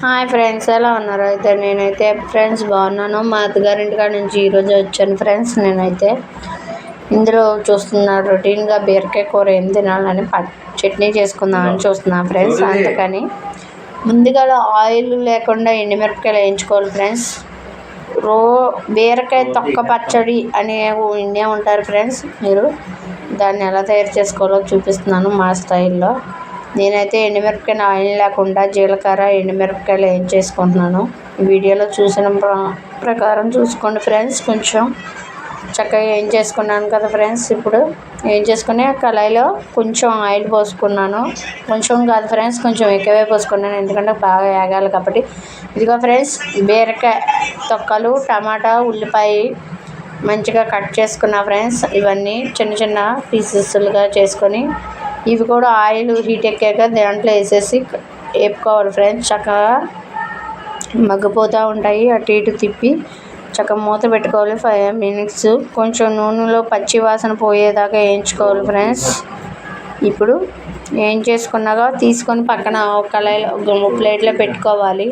Hi friends, ఎలా ఉన్నారు? అయితే నేనైతే ఫ్రెండ్స్ బాగున్నాను. మా అత్తగారింటి కాడ నుంచి ఈరోజు వచ్చాను ఫ్రెండ్స్. నేనైతే ఇందులో చూస్తున్నా రొటీన్గా బీరకాయ కూర ఏం తినాలని చట్నీ చేసుకుందామని చూస్తున్నాను ఫ్రెండ్స్. అందుకని ముందుగా ఆయిల్ లేకుండా ఎండుమిరపకాయలు వేయించుకోవాలి ఫ్రెండ్స్. బీరకాయ తొక్క పచ్చడి అని ఇండియా ఉంటారు ఫ్రెండ్స్. మీరు దాన్ని ఎలా తయారు చేసుకోవాలో చూపిస్తున్నాను మా స్టైల్లో. నేనైతే ఎండుమిరపకాయలు ఆయిల్ లేకుండా జీలకర్ర ఎండుమిరపకాయలు వేయించేసుకుంటున్నాను. ఈ వీడియోలో చూసిన ప్రకారం చూసుకోండి ఫ్రెండ్స్. కొంచెం చక్కగా వేయించేసుకున్నాను కదా ఫ్రెండ్స్. ఇప్పుడు వేయించేసుకుని కళాయిలో కొంచెం ఆయిల్ పోసుకున్నాను. కొంచెం కాదు ఫ్రెండ్స్, కొంచెం ఎక్కువే పోసుకున్నాను, ఎందుకంటే బాగా వేగాలి కాబట్టి. ఇదిగో ఫ్రెండ్స్, బీరకాయ తొక్కలు, టమాటా, ఉల్లిపాయ మంచిగా కట్ చేసుకున్నా ఫ్రెండ్స్. ఇవన్నీ చిన్న చిన్న పీసెస్లుగా చేసుకొని ఇవి కూడా ఆయిల్ హీట్ ఎక్కాక దాంట్లో వేసేసి వేపుకోవాలి ఫ్రెండ్స్. చక్కగా మగ్గిపోతూ ఉంటాయి. అటు ఇటు తిప్పి చక్కగా మూత పెట్టుకోవాలి 5 minutes. కొంచెం నూనెలో పచ్చి వాసన పోయేదాకా వేయించుకోవాలి ఫ్రెండ్స్. ఇప్పుడు వేయించేసుకున్నాక తీసుకొని పక్కన ఒక కళాయిలో ప్లేట్లో పెట్టుకోవాలి.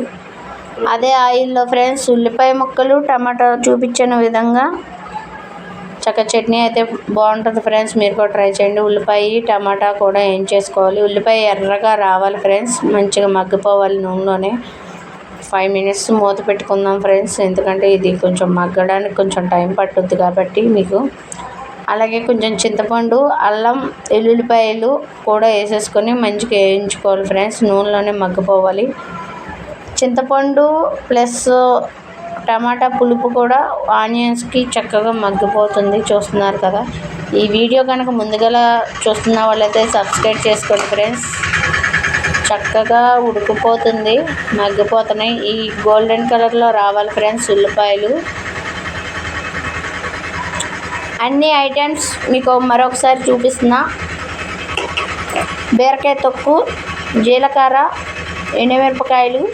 అదే ఆయిల్లో ఫ్రెండ్స్ ఉల్లిపాయ ముక్కలు, టమాటా చూపించిన విధంగా చక్కగా చట్నీ అయితే బాగుంటుంది ఫ్రెండ్స్. మీరు కూడా ట్రై చేయండి. ఉల్లిపాయ టమాటా కూడా వేయించేసుకోవాలి. ఉల్లిపాయ ఎర్రగా రావాలి ఫ్రెండ్స్, మంచిగా మగ్గిపోవాలి నూనెలోనే. 5 minutes మూత పెట్టుకుందాం ఫ్రెండ్స్, ఎందుకంటే ఇది కొంచెం మగ్గడానికి కొంచెం టైం పట్టుద్ది కాబట్టి మీకు. అలాగే కొంచెం చింతపండు, అల్లం, వెల్లుల్లిపాయలు కూడా వేసేసుకొని మంచిగా వేయించుకోవాలి ఫ్రెండ్స్. నూనెలోనే మగ్గిపోవాలి. చింతపండు ప్లస్ టమాటా పులుపు కూడా ఆనియన్స్కి చక్కగా మగ్గిపోతుంది, చూస్తున్నారు కదా. ఈ వీడియో కనుక ముందుగా చూస్తున్న వాళ్ళైతే సబ్స్క్రైబ్ చేసుకోండి ఫ్రెండ్స్. చక్కగా ఉడికిపోతుంది, మగ్గిపోతున్నాయి. ఈ గోల్డెన్ కలర్లో రావాలి ఫ్రెండ్స్ ఉల్లిపాయలు. అన్ని ఐటమ్స్ మీకు మరొకసారి చూపిస్తున్నా. బీరకాయ తొక్కు, జీలకర్ర, ఎండుమిరపకాయలు,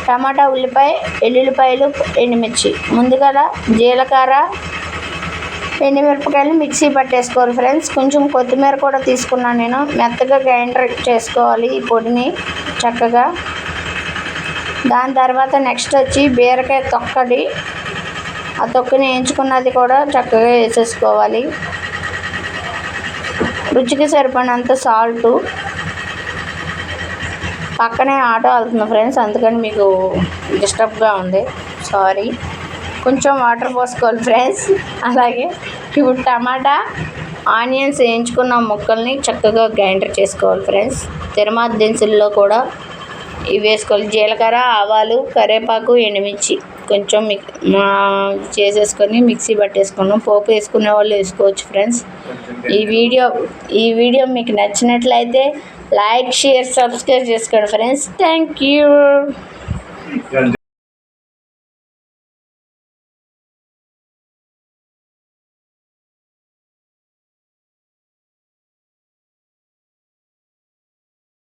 టమాటా, ఉల్లిపాయ, ఎల్లుల్లిపాయలు, ఎండుమిర్చి. ముందుగా జీలకర్ర ఎండుమిరపకాయలు మిక్సీ పట్టేసుకోవాలి ఫ్రెండ్స్. కొంచెం కొత్తిమీర కూడా తీసుకున్నాను నేను. మెత్తగా గ్రైండర్ చేసుకోవాలి ఈ పొడిని చక్కగా. దాని తర్వాత నెక్స్ట్ వచ్చి బీరకాయ తొక్కది, ఆ తొక్కని వేయించుకున్నది కూడా చక్కగా వేసేసుకోవాలి. రుచికి సరిపడినంత సాల్టు. పక్కనే ఆటో వెళ్తుంది ఫ్రెండ్స్, అందుకని మీకు డిస్టర్బ్గా ఉంది, సారీ. కొంచెం వాటర్ పోసుకోవాలి ఫ్రెండ్స్. అలాగే ఇప్పుడు టమాటా, ఆనియన్స్ వేయించుకున్న ముక్కల్ని చక్కగా గ్రైండర్ చేసుకోవాలి ఫ్రెండ్స్. తిరుమాత దినుసుల్లో కూడా ఇవి వేసుకోవాలి. జీలకర్ర, ఆవాలు, కరివేపాకు, ఎండుమిర్చి కొంచెం చేసేసుకొని మిక్సీ పట్టేసుకున్నాం. పోపు వేసుకునే వాళ్ళు వేసుకోవచ్చు ఫ్రెండ్స్. ఈ వీడియో మీకు నచ్చినట్లయితే లైక్, షేర్, సబ్స్క్రైబ్ చేసుకోండి ఫ్రెండ్స్. Thank you.